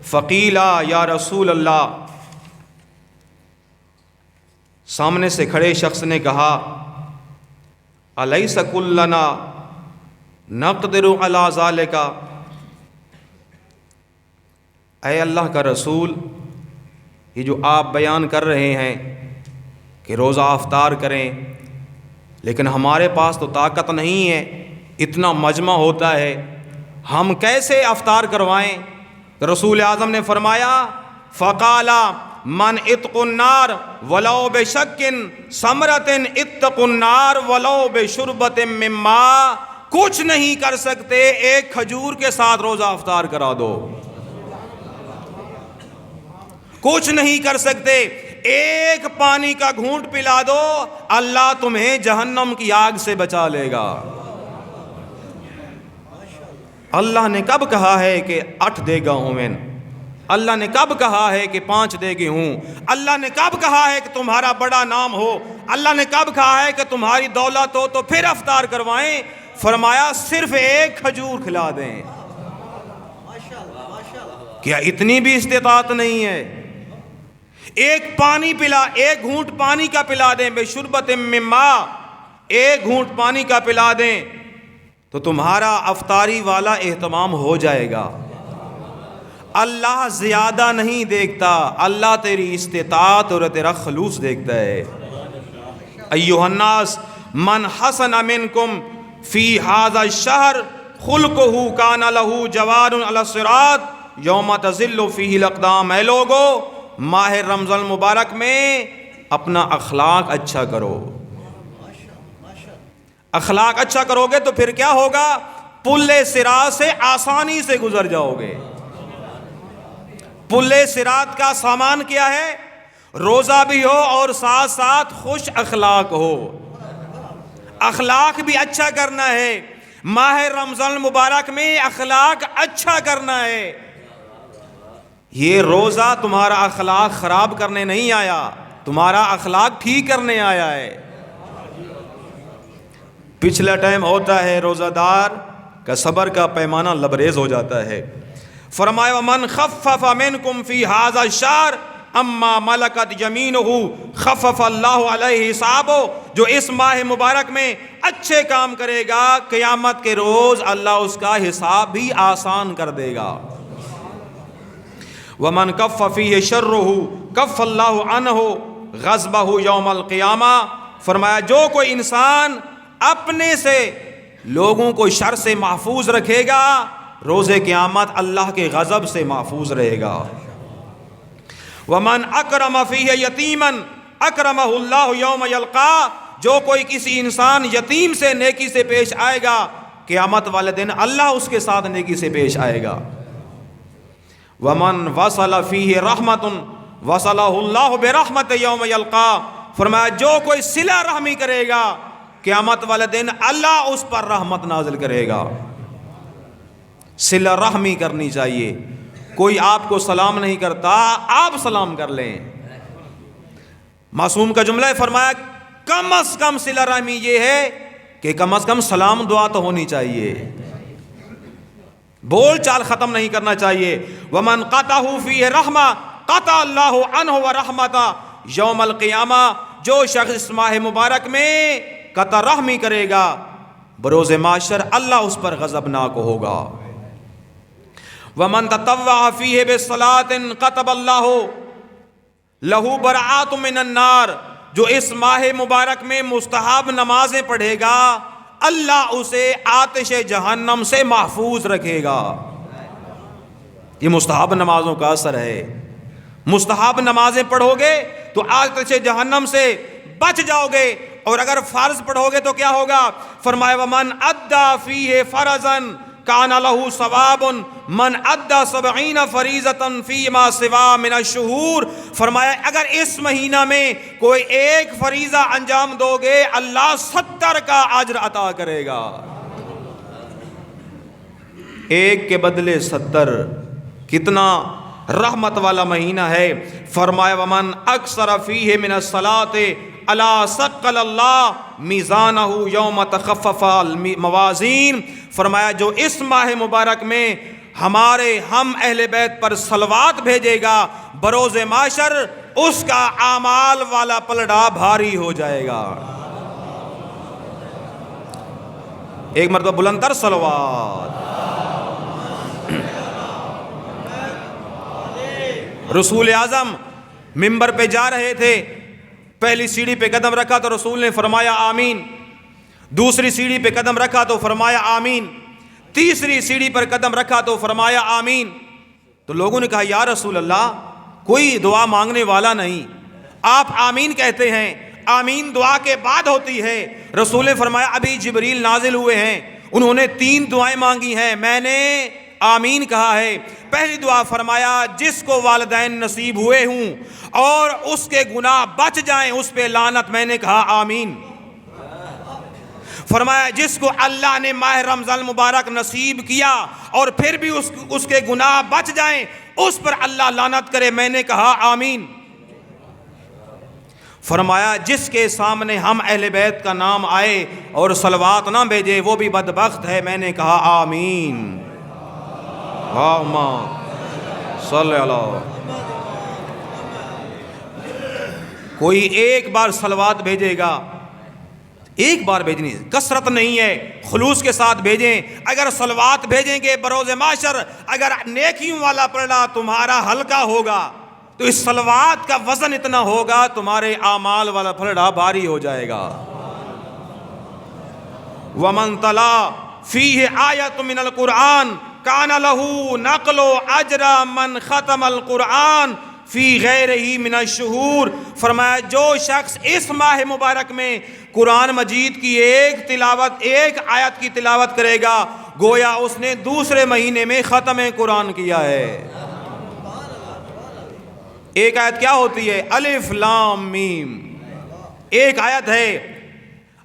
فقیلا یا رسول اللہ، سامنے سے کھڑے شخص نے کہا الیس کلنا نقدر علی ذالک، اے اللہ کا رسول، یہ جو آپ بیان کر رہے ہیں کہ روزہ افطار کریں، لیکن ہمارے پاس تو طاقت نہیں ہے، اتنا مجمع ہوتا ہے، ہم کیسے افطار کروائیں؟ رسول اعظم نے فرمایا فقال من اتق النار ولو بشق ثمرۃ اتق النار ولو بشربۃ من ماء، کچھ نہیں کر سکتے، ایک کھجور کے ساتھ روزہ افطار کرا دو، کچھ نہیں کر سکتے، ایک پانی کا گھونٹ پلا دو، اللہ تمہیں جہنم کی آگ سے بچا لے گا۔ اللہ نے کب کہا ہے کہ 8 دے گا ہوں میں؟ اللہ نے کب کہا ہے کہ 5 دے گی ہوں؟ اللہ نے کب کہا ہے کہ تمہارا بڑا نام ہو؟ اللہ نے کب کہا ہے کہ تمہاری دولت ہو تو پھر افطار کروائیں؟ فرمایا صرف ایک کھجور کھلا دیں۔ کیا اتنی بھی استطاعت نہیں ہے؟ ایک گھونٹ پانی کا پلا دیں، بے شربت من ماء، ایک گھونٹ پانی کا پلا دیں تو تمہارا افطاری والا اہتمام ہو جائے گا۔ اللہ زیادہ نہیں دیکھتا، اللہ تیری استطاعت اور تیرا خلوص دیکھتا ہے۔ ایھا الناس من حسن منکم فی ھذا الشہر خلقہ کان لہ جوار علی الصراط یوم تزل فیہ الاقدام۔ اے لوگو، ماہ رمضان المبارک میں اپنا اخلاق اچھا کرو۔ اخلاق اچھا کرو گے تو پھر کیا ہوگا؟ پل صراط سے آسانی سے گزر جاؤ گے۔ پل صراط کا سامان کیا ہے؟ روزہ بھی ہو اور ساتھ ساتھ خوش اخلاق ہو۔ اخلاق بھی اچھا کرنا ہے، ماہ رمضان المبارک میں اخلاق اچھا کرنا ہے۔ یہ روزہ تمہارا اخلاق خراب کرنے نہیں آیا، تمہارا اخلاق ٹھیک کرنے آیا ہے۔ پچھلا ٹائم ہوتا ہے روزہ دار کا صبر کا پیمانہ لبریز ہو جاتا ہے۔ فرمایا ومن خفف منکم فی ھذا الشہر اما ملکت یمینہ خفف اللہ علیہ حسابہ، جو اس ماہ مبارک میں اچھے کام کرے گا قیامت کے روز اللہ اس کا حساب بھی آسان کر دے گا۔ ومن کف فیہ شرہ کف اللہ عنہ غضبہ یوم القیامہ، فرمایا جو کوئی انسان اپنے سے لوگوں کو شر سے محفوظ رکھے گا، روز قیامت اللہ کے غضب سے محفوظ رہے گا۔ ومن اکرم فیہ یتیما اکرمہ اللہ یوم یلقاہ، جو کوئی کسی انسان یتیم سے نیکی سے پیش آئے گا، قیامت والے دن اللہ اس کے ساتھ نیکی سے پیش آئے گا۔ ومن وصل فیہ رحمت وصلہ اللہ برحمت یوم یلقاہ، فرمایا جو کوئی صلہ رحمی کرے گا قیامت والے دن اللہ اس پر رحمت نازل کرے گا۔ صلہ رحمی کرنی چاہیے۔ کوئی آپ کو سلام نہیں کرتا، آپ سلام کر لیں۔ معصوم کا جملہ ہے، فرمایا کم از کم صلہ رحمی یہ ہے کہ کم از کم سلام دعا تو ہونی چاہیے، بول چال ختم نہیں کرنا چاہیے۔ ومن قطعہ فیہ رحمہ قطع اللہ عنہ ورحمتہ یوم القیامہ، جو شخص اس ماہ مبارک میں قطع رحمی کرے گا بروز معاشر اللہ اس پر غضبناک ہوگا۔ ومن تطوع فیہ بصلاۃ کتب اللہ لہ برأۃ من النار، جو اس ماہ مبارک میں مستحب نمازیں پڑھے گا اللہ اسے آتش جہنم سے محفوظ رکھے گا۔ یہ مستحب نمازوں کا اثر ہے۔ مستحب نمازیں پڑھو گے تو آتش جہنم سے بچ جاؤ گے، اور اگر فرض پڑھو گے تو کیا ہوگا؟ فرمایا ومن ادى فیہ فرضا کان لہ ثواب من ادى 70 فریضۃ فیما سوا من الشہور، فرمایا اگر اس مہینہ میں کوئی ایک فریضہ انجام دو گے اللہ 70 کا اجر عطا کرے گا۔ ایک کے بدلے 70، کتنا رحمت والا مہینہ ہے۔ فرمایا ومن اکثر فیہ من الصلاۃ الا ثقل اللہ میزانہ یوم تخفف الموازین، فرمایا جو اس ماہ مبارک میں ہمارے ہم اہل بیت پر صلوات بھیجے گا، بروز معاشر اس کا اعمال والا پلڑا بھاری ہو جائے گا۔ ایک مرتبہ بلند تر صلوات۔ رسول اعظم ممبر پہ جا رہے تھے، پہلی سیڑھی پہ قدم رکھا تو رسول نے فرمایا آمین، دوسری سیڑھی پہ قدم رکھا تو فرمایا آمین، تیسری سیڑھی پر قدم رکھا تو فرمایا آمین۔ تو لوگوں نے کہا یا رسول اللہ، کوئی دعا مانگنے والا نہیں، آپ آمین کہتے ہیں، آمین دعا کے بعد ہوتی ہے۔ رسول نے فرمایا ابھی جبریل نازل ہوئے ہیں، انہوں نے 3 دعائیں مانگی ہیں، میں نے آمین کہا ہے۔ پہلی دعا فرمایا جس کو والدین نصیب ہوئے ہوں اور اس کے گناہ بچ جائیں اس پہ لعنت، میں نے کہا آمین۔ فرمایا جس کو اللہ نے ماہ رمضان مبارک نصیب کیا اور پھر بھی اس کے گناہ بچ جائیں اس پر اللہ لعنت کرے، میں نے کہا آمین۔ فرمایا جس کے سامنے ہم اہل بیت کا نام آئے اور صلوات نہ بھیجے وہ بھی بدبخت ہے، میں نے کہا آمین۔ اللہم صلی اللہ۔ کوئی ایک بار صلوات بھیجے گا، ایک بار بھیجنی، کثرت نہیں ہے، خلوص کے ساتھ بھیجیں۔ اگر صلوات بھیجیں گے بروز معاشر، اگر نیکیوں والا پلڑا تمہارا ہلکا ہوگا تو اس صلوات کا وزن اتنا ہوگا تمہارے اعمال والا پلڑا بھاری ہو جائے گا۔ وَمَن تَلَا فِيهِ آیَةٌ مِّنَ الْقُرْآنِ کَانَ لَهُ نَقْلُ أَجْرَ مَنْ خَتَمَ الْقُرْآنَ فی غیرہ من الشہور۔ فرمایا جو شخص اس ماہ مبارک میں قرآن مجید کی ایک آیت کی تلاوت کرے گا گویا اس نے دوسرے مہینے میں ختم قرآن کیا ہے۔ ایک آیت کیا ہوتی ہے؟ الف لام میم۔ ایک آیت ہے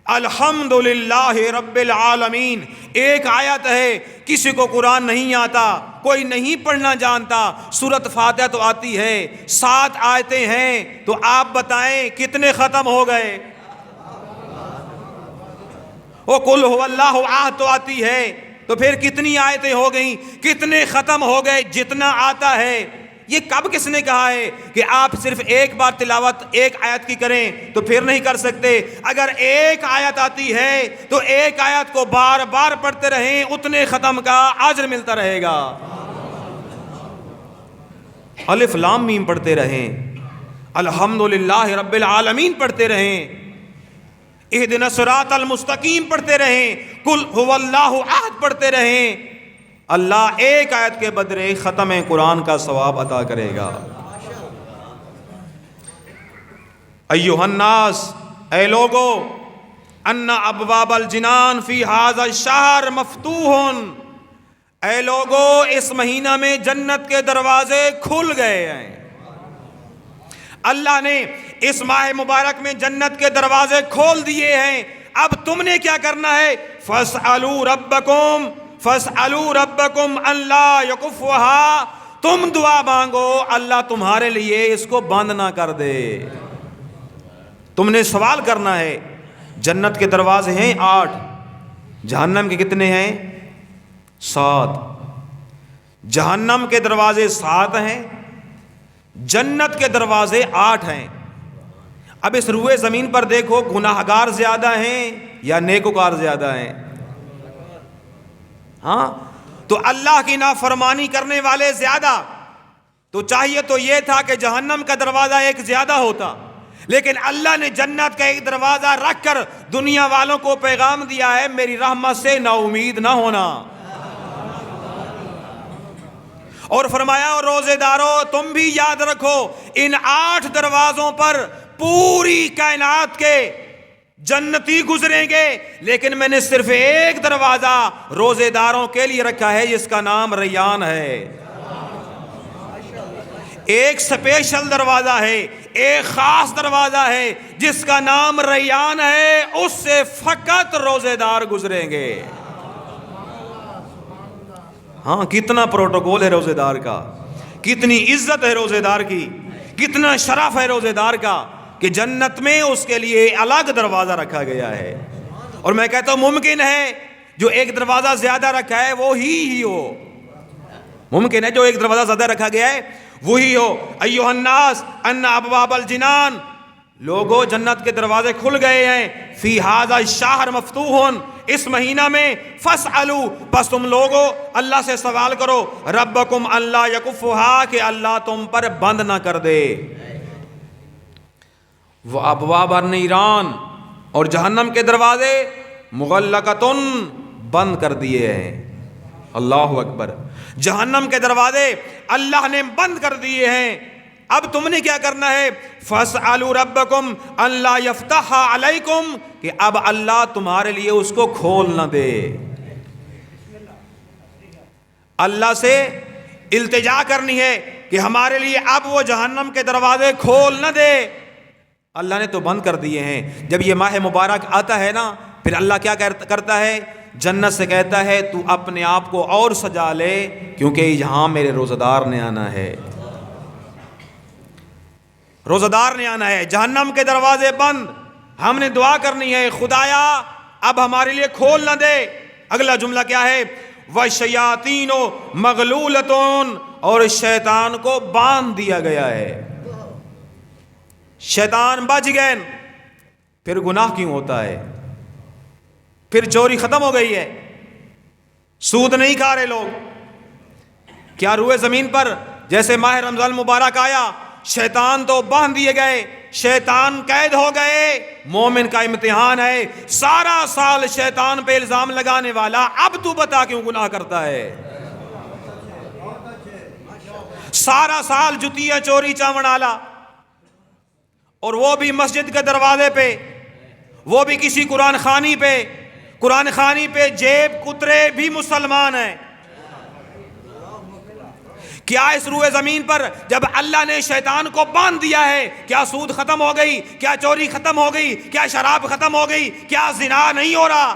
الحمدللہ رب العالمین۔ ایک آیت ہے، کسی کو قرآن نہیں آتا، کوئی نہیں پڑھنا جانتا، سورۃ فاتحہ تو آتی ہے، 7 آیتیں ہیں، تو آپ بتائیں کتنے ختم ہو گئے؟ وہ قل هو اللہ احد تو آتی ہے، تو پھر کتنی آیتیں ہو گئیں، کتنے ختم ہو گئے؟ جتنا آتا ہے۔ یہ کب کس نے کہا ہے کہ آپ صرف ایک بار تلاوت ایک آیت کی کریں تو پھر نہیں کر سکتے؟ اگر ایک آیت آتی ہے تو ایک آیت کو بار بار پڑھتے رہیں، اتنے ختم کا اجر ملتا رہے گا۔ الف لام میم پڑھتے رہیں، الحمدللہ رب العالمین پڑھتے رہیں، اہدنا الصراط المستقیم پڑھتے رہیں، قل هو اللہ احد پڑھتے رہیں، اللہ ایک آیت کے بدلے ختم قرآن کا ثواب عطا کرے گا۔ ایھا الناس، اے لوگو، ان ابواب الجنان فی ھذا الشہر مفتوح، اے لوگو اس مہینہ میں جنت کے دروازے کھل گئے ہیں۔ اللہ نے اس ماہ مبارک میں جنت کے دروازے کھول دیے ہیں، اب تم نے کیا کرنا ہے؟ فاسألوا ربکم فاسألوا ربکم ان لا یکفھھا، تم دعا مانگو اللہ تمہارے لیے اس کو بند نہ کر دے۔ تم نے سوال کرنا ہے۔ جنت کے دروازے ہیں 8، جہنم کے کتنے ہیں؟ 7۔ جہنم کے دروازے 7 ہیں، جنت کے دروازے 8 ہیں۔ اب اس روئے زمین پر دیکھو، گناہگار زیادہ ہیں یا نیکوکار زیادہ ہیں؟ ہاں، تو اللہ کی نافرمانی کرنے والے زیادہ، تو چاہیے تو یہ تھا کہ جہنم کا دروازہ ایک زیادہ ہوتا، لیکن اللہ نے جنت کا ایک دروازہ رکھ کر دنیا والوں کو پیغام دیا ہے میری رحمت سے نا امید نہ ہونا، اور فرمایا اور روزے دارو تم بھی یاد رکھو ان 8 دروازوں پر پوری کائنات کے جنتی گزریں گے، لیکن میں نے صرف ایک دروازہ روزے داروں کے لیے رکھا ہے جس کا نام ریان ہے۔ ایک سپیشل دروازہ ہے، ایک خاص دروازہ ہے جس کا نام ریان ہے، اس سے فقط روزے دار گزریں گے۔ ہاں، کتنا پروٹوکول ہے روزے دار کا، کتنی عزت ہے روزے دار کی، کتنا شرف ہے روزے دار کا کہ جنت میں اس کے لیے الگ دروازہ رکھا گیا ہے۔ اور میں کہتا ہوں ممکن ہے جو ایک دروازہ زیادہ رکھا ہے وہ ہی ہو، ممکن ہے جو ایک دروازہ زیادہ رکھا گیا ہے وہی ہو. ایھا الناس ان ابواب الجنان، لوگوں جنت کے دروازے کھل گئے ہیں. فی ھذا الشہر مفتوح، اس مہینہ میں. فاسألوا، بس تم لوگوں اللہ سے سوال کرو. ربکم اللہ یکفھا، کہ اللہ تم پر بند نہ کر دے. وہ ابواب النیران، اور جہنم کے دروازے مغلقۃ، بند کر دیے ہیں. اللہ اکبر. جہنم کے دروازے اللہ نے بند کر دیے ہیں. اب تم نے کیا کرنا ہے؟ فاسألوا ربکم اللہ یفتح علیکم، کہ اب اللہ تمہارے لیے اس کو کھول نہ دے. اللہ سے التجا کرنی ہے کہ ہمارے لیے اب وہ جہنم کے دروازے کھول نہ دے. اللہ نے تو بند کر دیے ہیں. جب یہ ماہ مبارک آتا ہے نا، پھر اللہ کیا کرتا ہے؟ جنت سے کہتا ہے تو اپنے آپ کو اور سجا لے، کیونکہ یہاں میرے روزہ دار نے آنا ہے، روزہ دار نے آنا ہے. جہنم کے دروازے بند. ہم نے دعا کرنی ہے، خدایا اب ہمارے لیے کھول نہ دے. اگلا جملہ کیا ہے؟ وَالشَّيَاطِينُ مَغْلُولَةٌ، اور شیطان کو باندھ دیا گیا ہے. شیطان بچ گئے. پھر گناہ کیوں ہوتا ہے؟ پھر چوری ختم ہو گئی ہے، سود نہیں کھا رہے لوگ. کیا روئے زمین پر جیسے ماہ رمضان مبارک آیا، شیطان تو باندھ دیے گئے، شیطان قید ہو گئے. مومن کا امتحان ہے، سارا سال شیطان پہ الزام لگانے والا، اب تو بتا کیوں گناہ کرتا ہے؟ سارا سال جتیاں چوری چاون آلا، اور وہ بھی مسجد کے دروازے پہ، وہ بھی کسی قرآن خوانی پہ. قرآن خوانی پہ جیب کترے بھی مسلمان ہیں. کیا اس روئے زمین پر جب اللہ نے شیطان کو باندھ دیا ہے، کیا سود ختم ہو گئی؟ کیا چوری ختم ہو گئی؟ کیا شراب ختم ہو گئی؟ کیا زنا نہیں ہو رہا؟